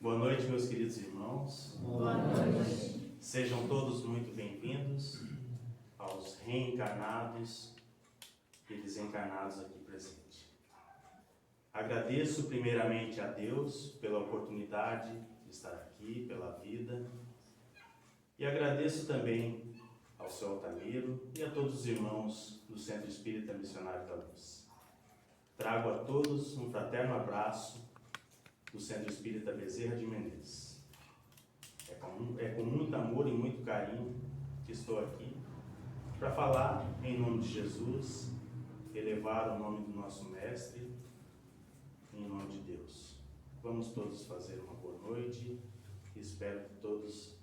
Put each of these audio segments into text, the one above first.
Boa noite, meus queridos irmãos. Boa noite. Sejam todos muito bem-vindos aos reencarnados e desencarnados aqui presentes. Agradeço primeiramente a Deus pela oportunidade de estar aqui, pela vida, e agradeço também ao seu Altamiro e a todos os irmãos do Centro Espírita Missionário da Luz. Trago a todos um fraterno abraço do Centro Espírita Bezerra de Menezes. É com muito amor e muito carinho que estou aqui para falar em nome de Jesus, elevar o nome do nosso Mestre, em nome de Deus. Vamos todos fazer uma boa noite e espero que todos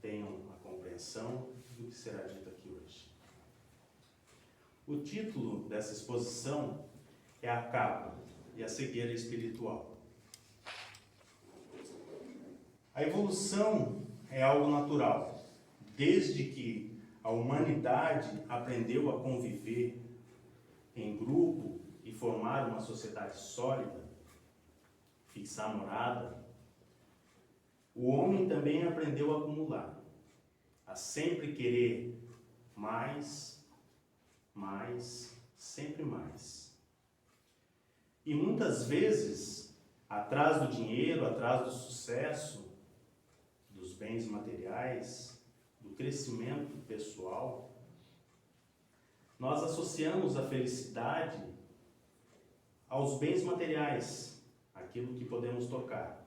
tenham a compreensão do que será dito aqui hoje. O título dessa exposição é A Capa e a Cegueira Espiritual. A evolução é algo natural, desde que a humanidade aprendeu a conviver em grupo e formar uma sociedade sólida, fixar morada. O homem também aprendeu a acumular, a sempre querer mais, sempre mais. E muitas vezes, atrás do dinheiro, atrás do sucesso, dos bens materiais, do crescimento pessoal, nós associamos a felicidade aos bens materiais, aquilo que podemos tocar,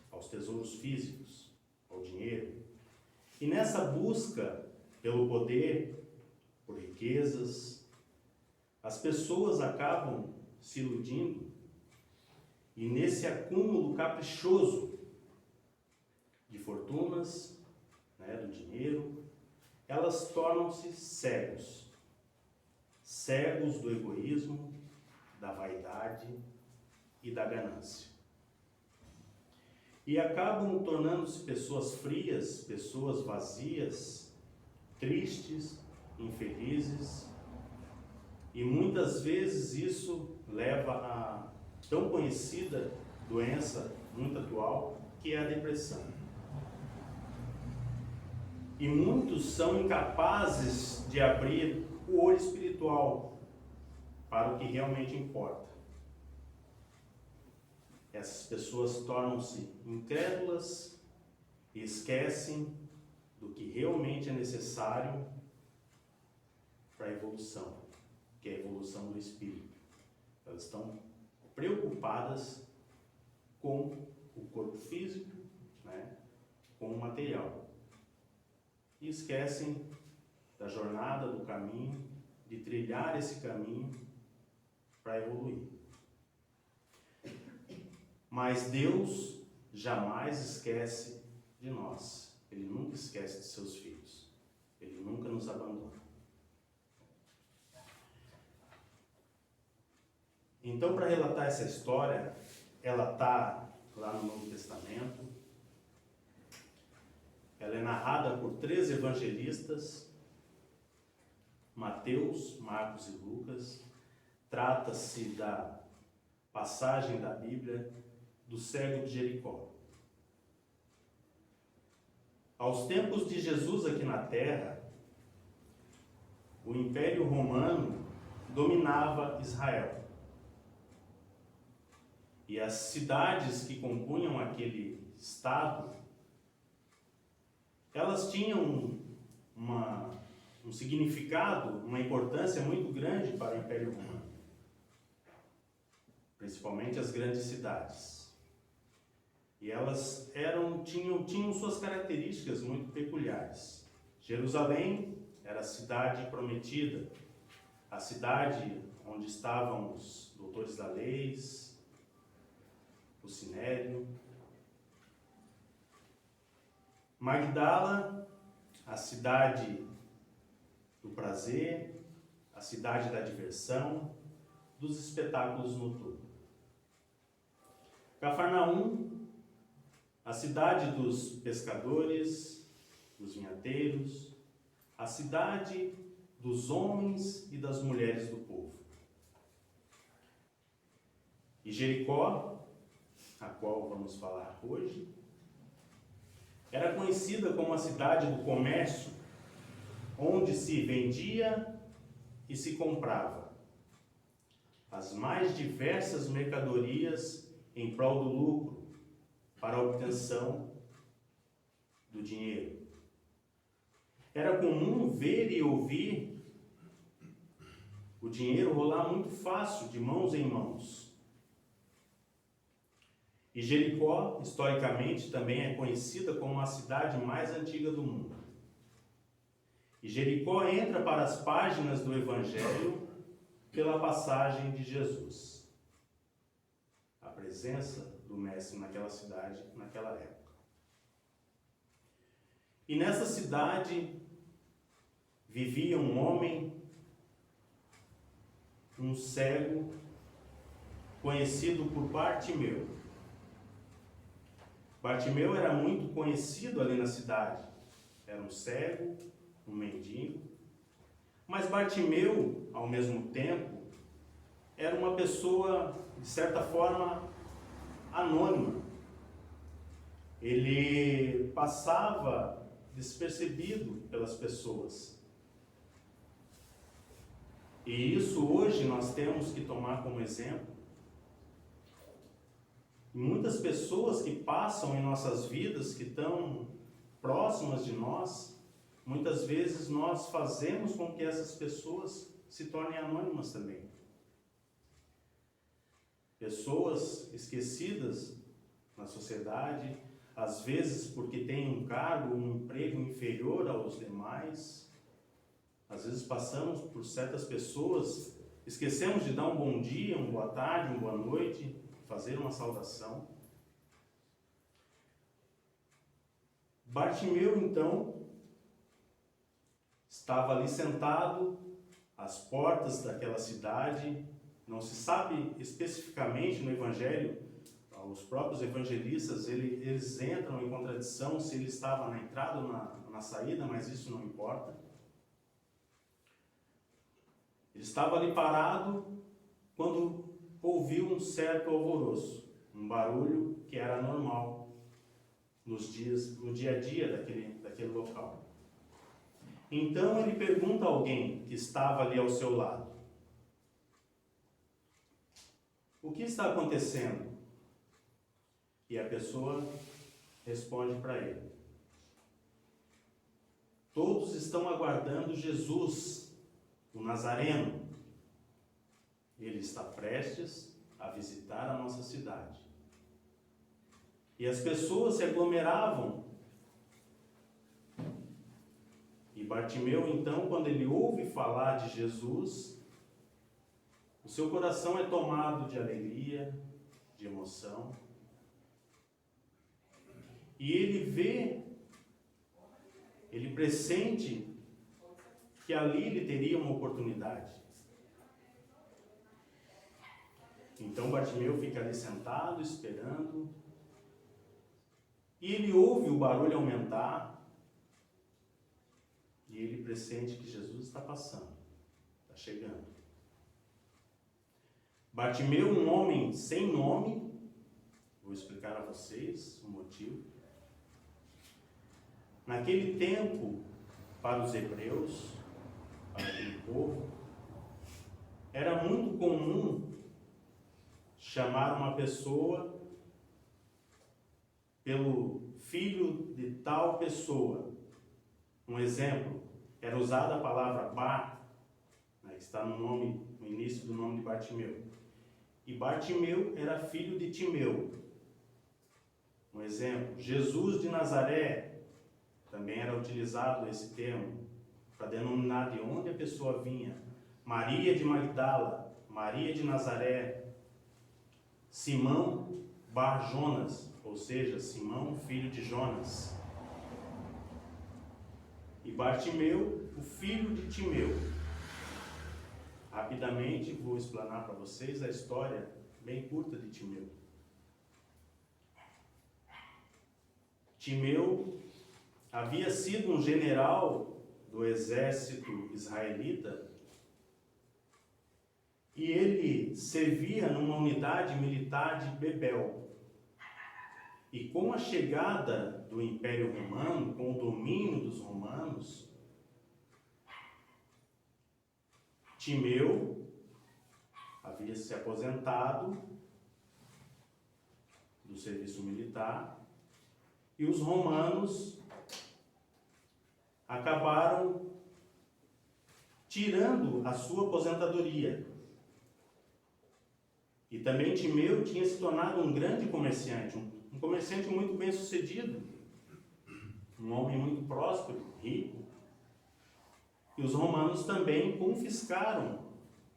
aos tesouros físicos, ao dinheiro. E nessa busca pelo poder, por riquezas, as pessoas acabam se iludindo e nesse acúmulo caprichoso de fortunas, do dinheiro, elas tornam-se cegos do egoísmo, da vaidade e da ganância. E acabam tornando-se pessoas frias, pessoas vazias, tristes, infelizes, e muitas vezes isso leva à tão conhecida doença muito atual, que é a depressão. E muitos são incapazes de abrir o olho espiritual para o que realmente importa. Essas pessoas tornam-se incrédulas e esquecem do que realmente é necessário para a evolução, que é a evolução do espírito. Elas estão preocupadas com o corpo físico, com o material. E esquecem da jornada, do caminho, de trilhar esse caminho para evoluir. Mas Deus jamais esquece de nós. Ele nunca esquece de seus filhos. Ele nunca nos abandona. Então, para relatar essa história, ela está lá no Novo Testamento. Ela é narrada por 3 evangelistas, Mateus, Marcos e Lucas. Trata-se da passagem da Bíblia do cego de Jericó. Aos tempos de Jesus aqui na Terra, o Império Romano dominava Israel. E as cidades que compunham aquele estado, elas tinham um significado, uma importância muito grande para o Império Romano. Principalmente as grandes cidades. E elas tinham suas características muito peculiares. Jerusalém era a cidade prometida, a cidade onde estavam os doutores da lei, o Sinédrio. Magdala, a cidade do prazer, a cidade da diversão, dos espetáculos noturnos. Cafarnaum, a cidade dos pescadores, dos vinhateiros, a cidade dos homens e das mulheres do povo. E Jericó, a qual vamos falar hoje, era conhecida como a cidade do comércio, onde se vendia e se comprava as mais diversas mercadorias em prol do lucro, para a obtenção do dinheiro. Era comum ver e ouvir o dinheiro rolar muito fácil, de mãos em mãos. E Jericó, historicamente, também é conhecida como a cidade mais antiga do mundo. E Jericó entra para as páginas do Evangelho pela passagem de Jesus. A presença do Mestre naquela cidade, naquela época. E nessa cidade vivia um homem, um cego, conhecido por Bartimeu. Bartimeu era muito conhecido ali na cidade. Era um cego, um mendigo. Mas Bartimeu, ao mesmo tempo, era uma pessoa, de certa forma, anônima. Ele passava despercebido pelas pessoas. E isso hoje nós temos que tomar como exemplo. Muitas pessoas que passam em nossas vidas, que estão próximas de nós, muitas vezes nós fazemos com que essas pessoas se tornem anônimas também. Pessoas esquecidas na sociedade, às vezes porque têm um cargo, um emprego inferior aos demais. Às vezes passamos por certas pessoas, esquecemos de dar um bom dia, uma boa tarde, uma boa noite, fazer uma saudação. Bartimeu, então, estava ali sentado às portas daquela cidade. Não se sabe especificamente no Evangelho, os próprios evangelistas, eles entram em contradição se ele estava na entrada ou na saída, mas isso não importa. Ele estava ali parado quando ouviu um certo alvoroço, um barulho que era normal no dia a dia daquele local. Então ele pergunta a alguém que estava ali ao seu lado: o que está acontecendo? E a pessoa responde para ele: todos estão aguardando Jesus, o Nazareno. Ele está prestes a visitar a nossa cidade. E as pessoas se aglomeravam. E Bartimeu, então, quando ele ouve falar de Jesus, o seu coração é tomado de alegria, de emoção. E ele pressente que ali ele teria uma oportunidade. Então Bartimeu fica ali sentado, esperando, e ele ouve o barulho aumentar, e ele pressente que Jesus está passando, está chegando. Bartimeu, um homem sem nome, vou explicar a vocês o motivo. Naquele tempo, para os hebreus, para aquele povo, era muito comum chamar uma pessoa pelo filho de tal pessoa. Um exemplo, era usada a palavra Bar, que está no início do nome de Bartimeu. E Bartimeu era filho de Timeu. Um exemplo, Jesus de Nazaré, também era utilizado esse termo para denominar de onde a pessoa vinha. Maria de Magdala, Maria de Nazaré, Simão Bar Jonas, ou seja, Simão, filho de Jonas. E Bartimeu, o filho de Timeu. Rapidamente vou explanar para vocês a história bem curta de Timeu. Timeu havia sido um general do exército israelita e ele servia numa unidade militar de Bebel. E com a chegada do Império Romano, com o domínio dos romanos, Timeu havia se aposentado do serviço militar e os romanos acabaram tirando a sua aposentadoria. E também Timeu tinha se tornado um grande comerciante, um comerciante muito bem sucedido, um homem muito próspero, rico. E os romanos também confiscaram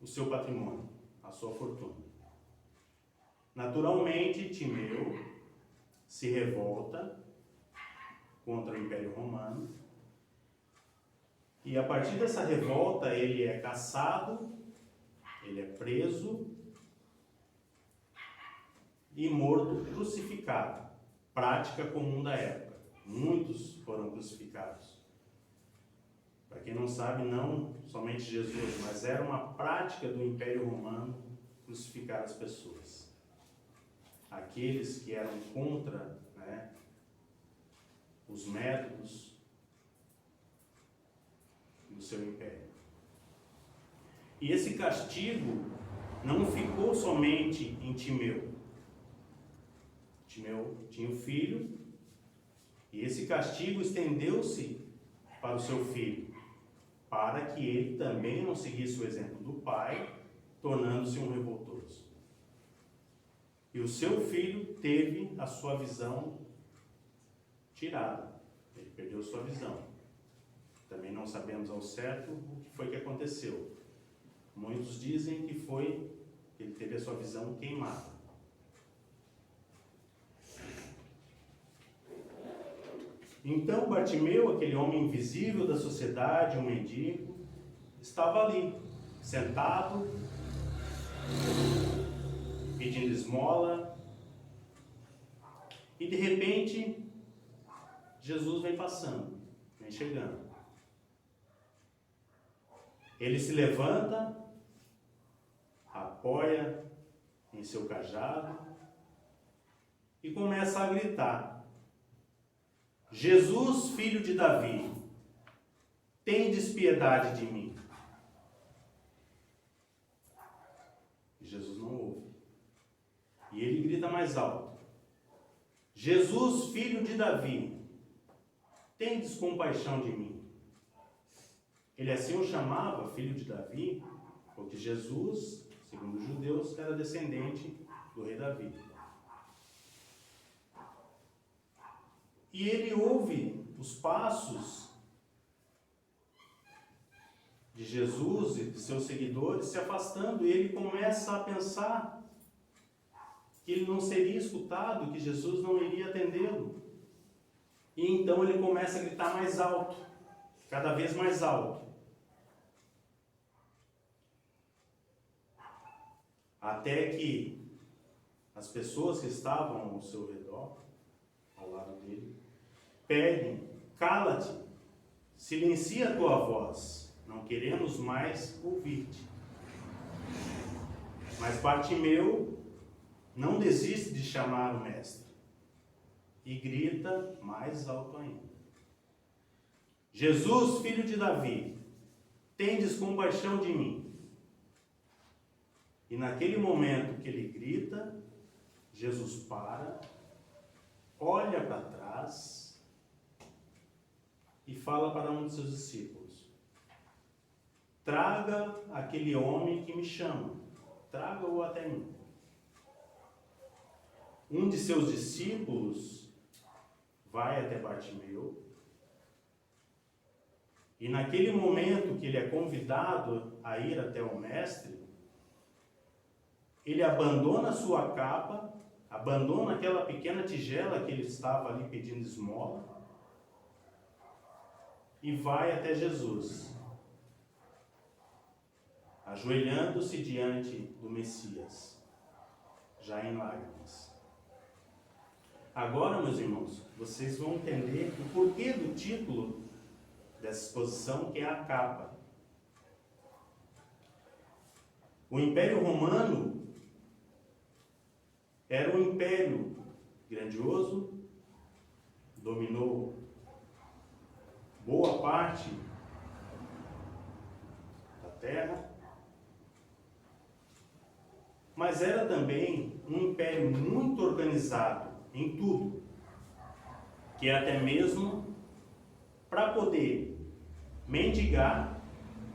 o seu patrimônio, a sua fortuna. Naturalmente, Timeu se revolta contra o Império Romano e a partir dessa revolta ele é caçado, ele é preso e morto, crucificado. Prática comum da época. Muitos foram crucificados. Para quem não sabe, não somente Jesus, mas era uma prática do Império Romano crucificar as pessoas. Aqueles que eram contra, os métodos do seu império. E esse castigo não ficou somente em Timeu. Timeu tinha um filho, e esse castigo estendeu-se para o seu filho, para que ele também não seguisse o exemplo do pai, tornando-se um revoltoso. E o seu filho teve a sua visão tirada. Ele perdeu sua visão. Também não sabemos ao certo o que foi que aconteceu. Muitos dizem que ele teve a sua visão queimada. Então Bartimeu, aquele homem invisível da sociedade, um mendigo, estava ali, sentado, pedindo esmola, e de repente Jesus vem passando, vem chegando. Ele se levanta, apoia em seu cajado e começa a gritar: Jesus, filho de Davi, tendes piedade de mim. E Jesus não ouve. E ele grita mais alto: Jesus, filho de Davi, tendes compaixão de mim. Ele assim o chamava filho de Davi, porque Jesus, segundo os judeus, era descendente do rei Davi. E ele ouve os passos de Jesus e de seus seguidores se afastando, e ele começa a pensar que ele não seria escutado, que Jesus não iria atendê-lo. E então ele começa a gritar mais alto, cada vez mais alto. Até que as pessoas que estavam ao seu redor, ao lado dele, pedem: cala-te, silencia a tua voz, não queremos mais ouvir-te. Mas Bartimeu não desiste de chamar o mestre e grita mais alto ainda: Jesus, filho de Davi, tendes compaixão de mim. E naquele momento que ele grita, Jesus para, olha para trás e fala para um de seus discípulos: traga aquele homem que me chama, traga-o até mim. Um de seus discípulos vai até Bartimeu, e naquele momento que ele é convidado a ir até o mestre, ele abandona a sua capa, abandona aquela pequena tigela que ele estava ali pedindo esmola e vai até Jesus, ajoelhando-se diante do Messias, já em lágrimas. Agora, meus irmãos, vocês vão entender o porquê do título dessa exposição, que é a capa. O Império Romano era um império grandioso, dominou boa parte da terra, mas era também um império muito organizado em tudo, que até mesmo para poder mendigar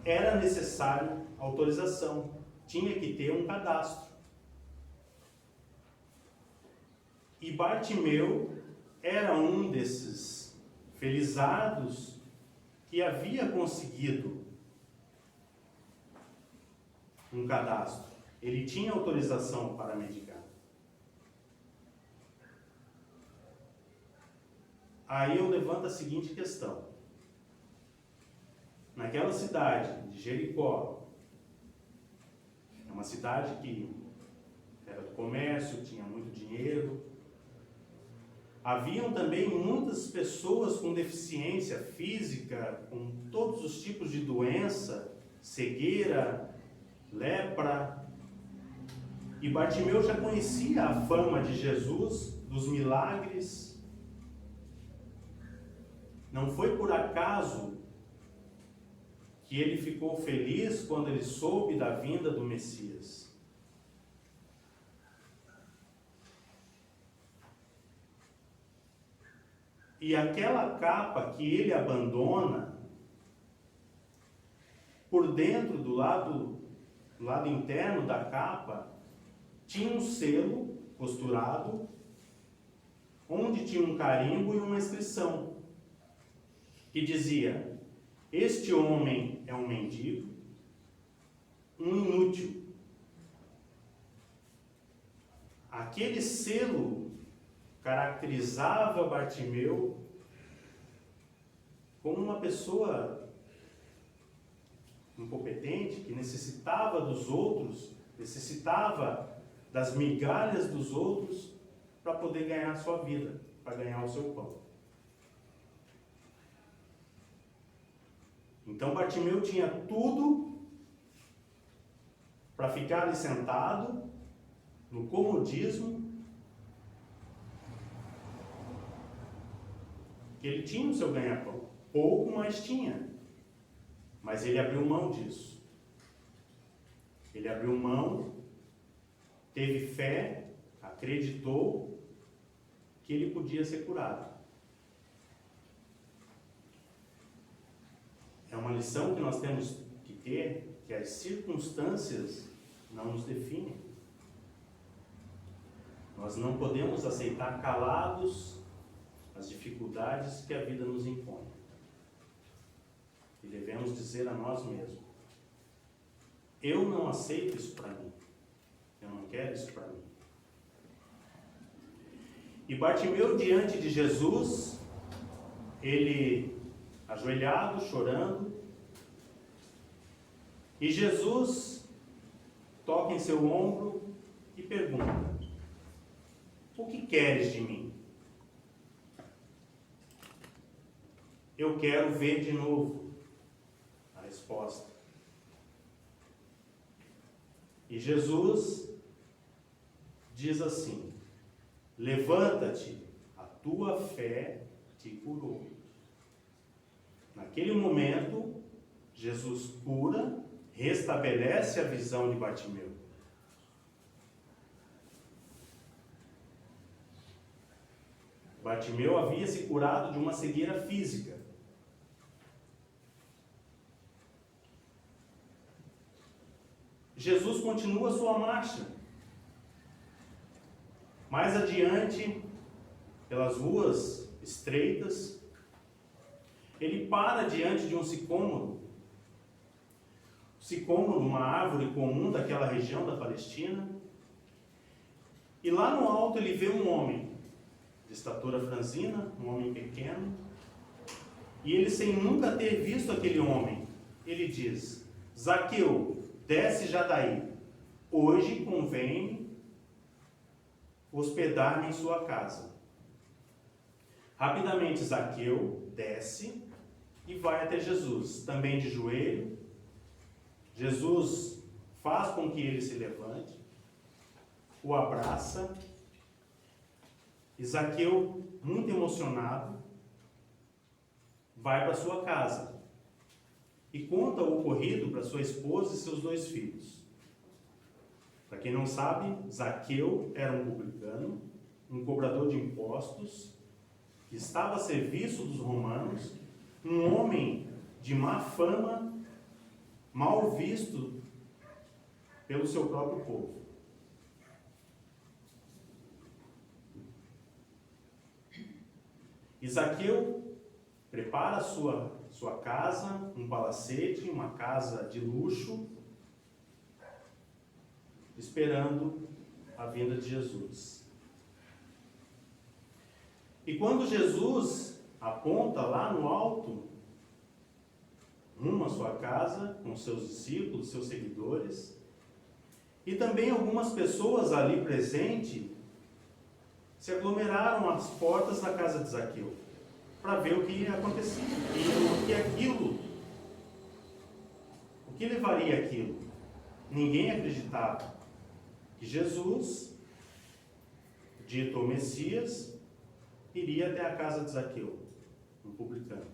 era necessário autorização, tinha que ter um cadastro. E Bartimeu era um desses felizados que havia conseguido um cadastro. Ele tinha autorização para mendigar. Aí eu levanto a seguinte questão. Naquela cidade de Jericó, é uma cidade que era do comércio, tinha muito dinheiro. Haviam também muitas pessoas com deficiência física, com todos os tipos de doença, cegueira, lepra. E Bartimeu já conhecia a fama de Jesus, dos milagres. Não foi por acaso que ele ficou feliz quando ele soube da vinda do Messias. E aquela capa que ele abandona, por dentro do lado interno da capa, tinha um selo costurado, onde tinha um carimbo e uma inscrição, que dizia: este homem é um mendigo, um inútil. Aquele selo caracterizava Bartimeu como uma pessoa incompetente, que necessitava dos outros, necessitava das migalhas dos outros para poder ganhar a sua vida, para ganhar o seu pão. Então Bartimeu tinha tudo para ficar ali sentado, no comodismo, que ele tinha o seu ganha-pão. Pouco, mas tinha. Mas ele abriu mão disso. Ele abriu mão, teve fé, acreditou que ele podia ser curado. É uma lição que nós temos que ter, que as circunstâncias não nos definem. Nós não podemos aceitar calados as dificuldades que a vida nos impõe. E devemos dizer a nós mesmos: eu não aceito isso para mim. Eu não quero isso para mim. E Bartimeu, diante de Jesus, ele ajoelhado, chorando, e Jesus toca em seu ombro e pergunta: o que queres de mim? Eu quero ver de novo. A resposta. E Jesus diz assim: levanta-te, a tua fé te curou. Naquele momento, Jesus cura, restabelece a visão de Bartimeu. Bartimeu havia se curado de uma cegueira física. Jesus continua sua marcha. Mais adiante, pelas ruas estreitas, ele para diante de um sicômoro. Sicômoro, uma árvore comum daquela região da Palestina. E lá no alto ele vê um homem de estatura franzina, um homem pequeno. E ele, sem nunca ter visto aquele homem, ele diz: Zaqueu, desce já daí. Hoje convém hospedar-me em sua casa. Rapidamente Zaqueu desce e vai até Jesus, também de joelho. Jesus faz com que ele se levante, o abraça E Zaqueu, muito emocionado, vai para sua casa e conta o ocorrido para sua esposa e seus 2 filhos. Para quem não sabe, Zaqueu era um publicano, um cobrador de impostos, que estava a serviço dos romanos, um homem de má fama, mal visto pelo seu próprio povo. E Zaqueu prepara sua casa, um palacete, uma casa de luxo, esperando a vinda de Jesus. E quando Jesus aponta lá no alto, rumo à sua casa, com seus discípulos, seus seguidores, e também algumas pessoas ali presentes, se aglomeraram às portas da casa de Zaqueu, para ver o que acontecia, o que levaria aquilo. Ninguém acreditava que Jesus, dito o Messias, iria até a casa de Zaqueu, um publicano.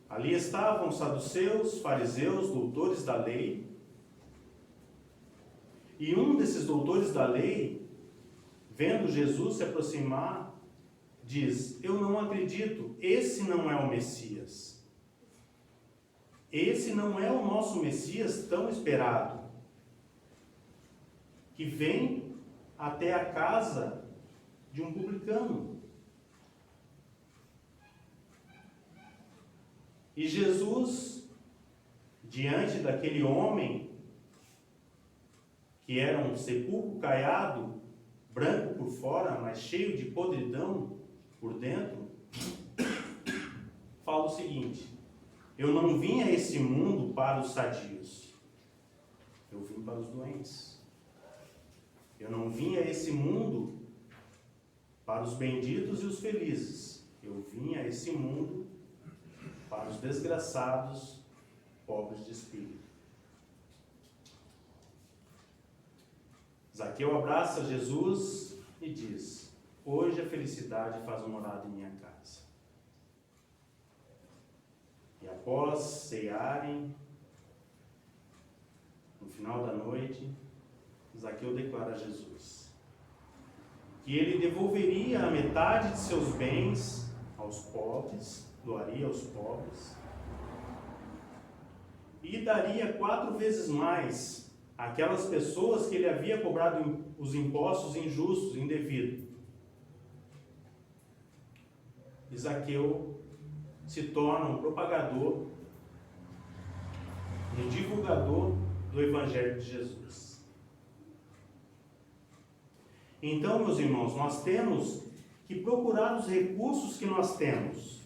Ali estavam saduceus, fariseus, doutores da lei, e um desses doutores da lei, vendo Jesus se aproximar, diz: eu não acredito, esse não é o Messias. Esse não é o nosso Messias tão esperado, que vem até a casa de um publicano. E Jesus, diante daquele homem, que era um sepulcro caiado, branco por fora, mas cheio de podridão por dentro, fala o seguinte: eu não vim a esse mundo para os sadios, eu vim para os doentes. Eu não vim a esse mundo para os benditos e os felizes, eu vim a esse mundo para os desgraçados, pobres de espírito. Zaqueu abraça Jesus e diz: hoje a felicidade faz morada em minha casa. E após cearem, no final da noite, Zaqueu declara a Jesus que ele devolveria a metade de seus bens aos pobres, doaria aos pobres, e daria 4 vezes mais àquelas pessoas que ele havia cobrado os impostos injustos, indevidos. E Zaqueu se torna um propagador, um divulgador do Evangelho de Jesus. Então, meus irmãos, nós temos que procurar os recursos que nós temos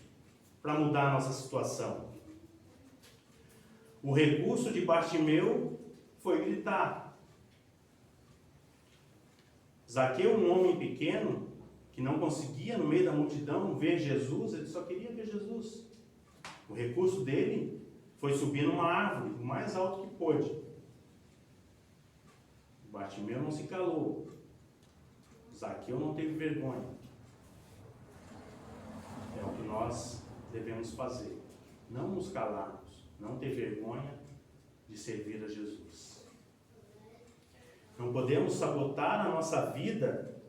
para mudar a nossa situação. O recurso de Bartimeu foi gritar. Zaqueu, um homem pequeno, que não conseguia, no meio da multidão, ver Jesus, ele só queria ver Jesus. O recurso dele foi subir numa árvore, o mais alto que pôde. Bartimeu não se calou. Zaqueu não teve vergonha. É o que nós devemos fazer. Não nos calarmos, não ter vergonha de servir a Jesus. Não podemos sabotar a nossa vida.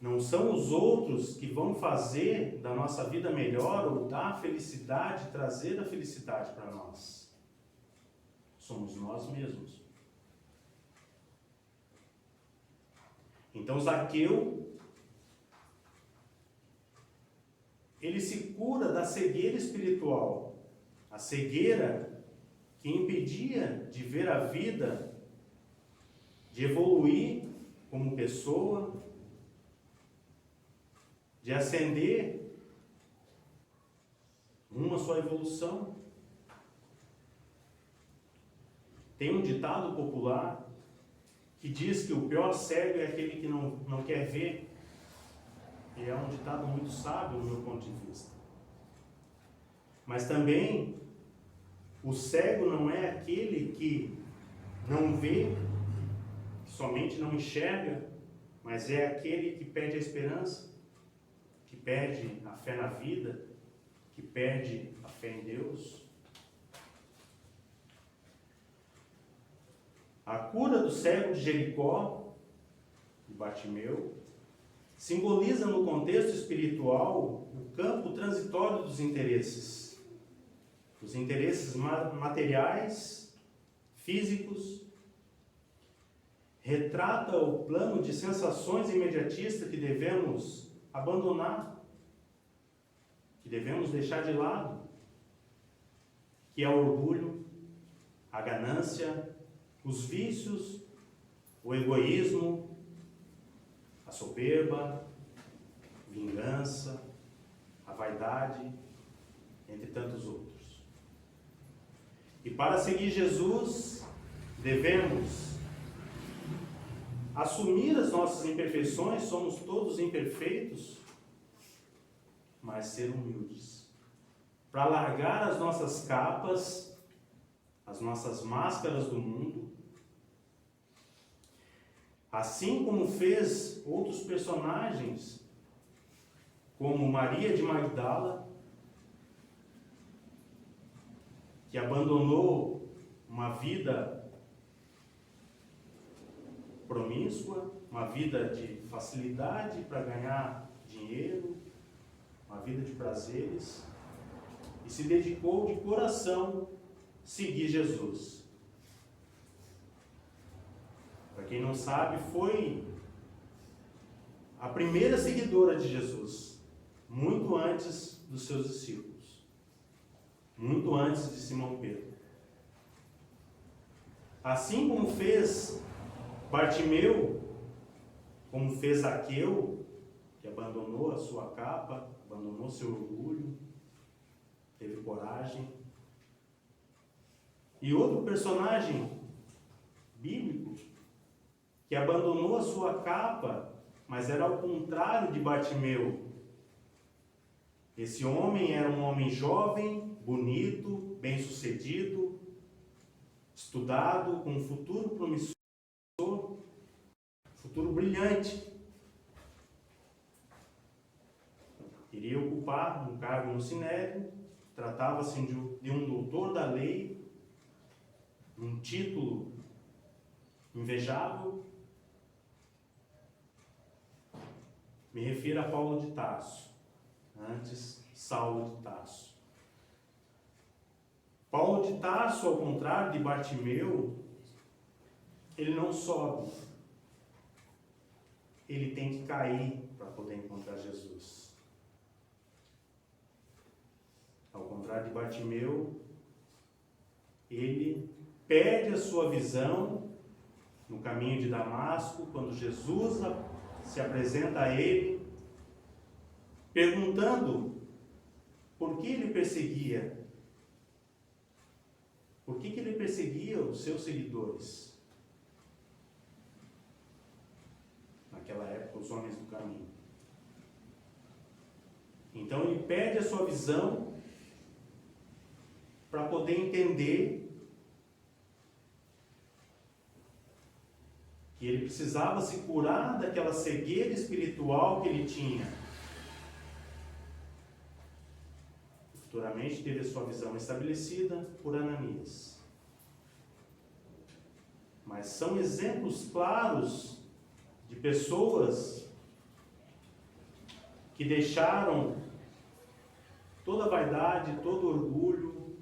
Não são os outros que vão fazer da nossa vida melhor ou dar a felicidade, trazer a felicidade para nós. Somos nós mesmos. Então Zaqueu, ele se cura da cegueira espiritual, a cegueira que impedia de ver a vida, de evoluir como pessoa, de ascender rumo à sua evolução. Tem um ditado popular que diz que o pior cego é aquele que não quer ver. E é um ditado muito sábio do meu ponto de vista. Mas também, o cego não é aquele que não vê, que somente não enxerga, mas é aquele que perde a esperança, que perde a fé na vida, que perde a fé em Deus. A cura do cego de Jericó, de Bartimeu, simboliza no contexto espiritual o campo transitório dos interesses. Os interesses materiais, físicos, retrata o plano de sensações imediatistas que devemos abandonar, que devemos deixar de lado, que é o orgulho, a ganância, os vícios, o egoísmo, a soberba, vingança, a vaidade, entre tantos outros. E para seguir Jesus, devemos assumir as nossas imperfeições, somos todos imperfeitos, mas ser humildes. Para largar as nossas capas, as nossas máscaras do mundo, assim como fez outros personagens, como Maria de Magdala, que abandonou uma vida promíscua, uma vida de facilidade para ganhar dinheiro, uma vida de prazeres, e se dedicou de coração a seguir Jesus. Para quem não sabe, foi a primeira seguidora de Jesus, muito antes dos seus discípulos, muito antes de Simão Pedro. Assim como fez Bartimeu, como fez Zaqueu, que abandonou a sua capa, abandonou seu orgulho, teve coragem. E outro personagem bíblico, que abandonou a sua capa, mas era ao contrário de Bartimeu. Esse homem era um homem jovem, bonito, bem-sucedido, estudado, com um futuro promissor, futuro brilhante. Iria ocupar um cargo no Sinédrio, tratava-se de um doutor da lei, um título invejável. Me refiro a Paulo de Tarso, antes Saulo de Tarso. Paulo de Tarso, ao contrário de Bartimeu, ele não sobe, ele tem que cair para poder encontrar Jesus. Ao contrário de Bartimeu, ele perde a sua visão no caminho de Damasco, quando Jesus se apresenta a ele, perguntando por que ele perseguia. Por que ele perseguia os seus seguidores? Naquela época, os homens do caminho. Então ele perde a sua visão para poder entender que ele precisava se curar daquela cegueira espiritual que ele tinha. Futuramente teve a sua visão estabelecida por Ananias. Mas são exemplos claros de pessoas que deixaram toda a vaidade, todo o orgulho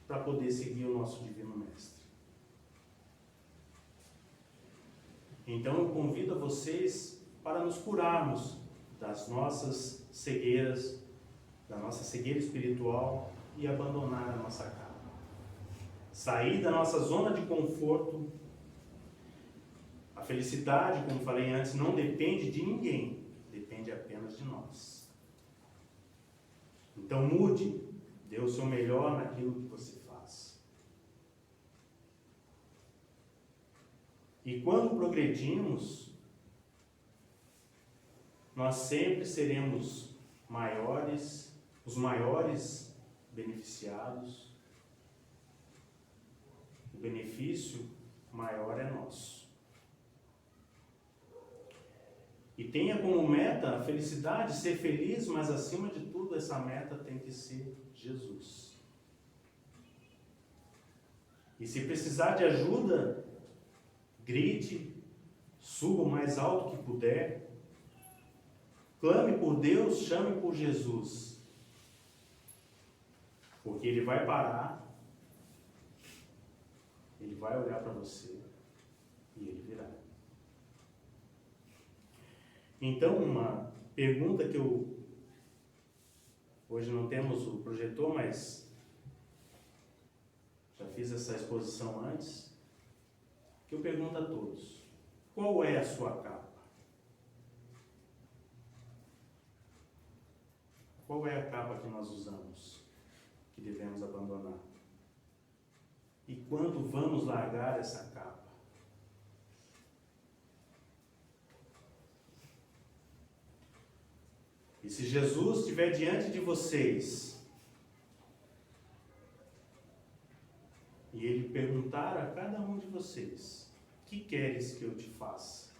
para poder seguir o nosso Divino Mestre. Então eu convido a vocês para nos curarmos das nossas cegueiras, da nossa cegueira espiritual e abandonar a nossa capa. Sair da nossa zona de conforto. A felicidade, como falei antes, não depende de ninguém, depende apenas de nós. Então mude, dê o seu melhor naquilo que você faz. E quando progredimos, nós sempre seremos maiores, os maiores beneficiados. O benefício maior é nosso. E tenha como meta a felicidade, ser feliz, mas acima de tudo essa meta tem que ser Jesus. E se precisar de ajuda, grite, suba o mais alto que puder, clame por Deus, chame por Jesus. Porque Ele vai parar, Ele vai olhar para você e Ele virá. Então, uma pergunta que hoje não temos o projetor, mas já fiz essa exposição antes, que eu pergunto a todos: qual é a sua capa? Qual é a capa que nós usamos, que devemos abandonar? E quando vamos largar essa capa? E se Jesus estiver diante de vocês, e Ele perguntar a cada um de vocês: que queres que eu te faça?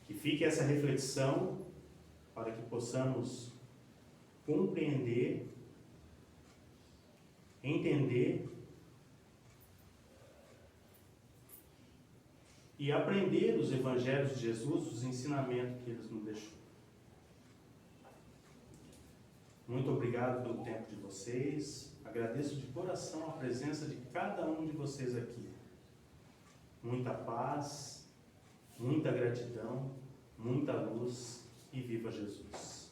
Que fique essa reflexão para que possamos compreender, entender e aprender os evangelhos de Jesus, os ensinamentos que Ele nos deixou. Muito obrigado pelo tempo de vocês. Agradeço de coração a presença de cada um de vocês aqui. Muita paz, muita gratidão, muita luz e viva Jesus!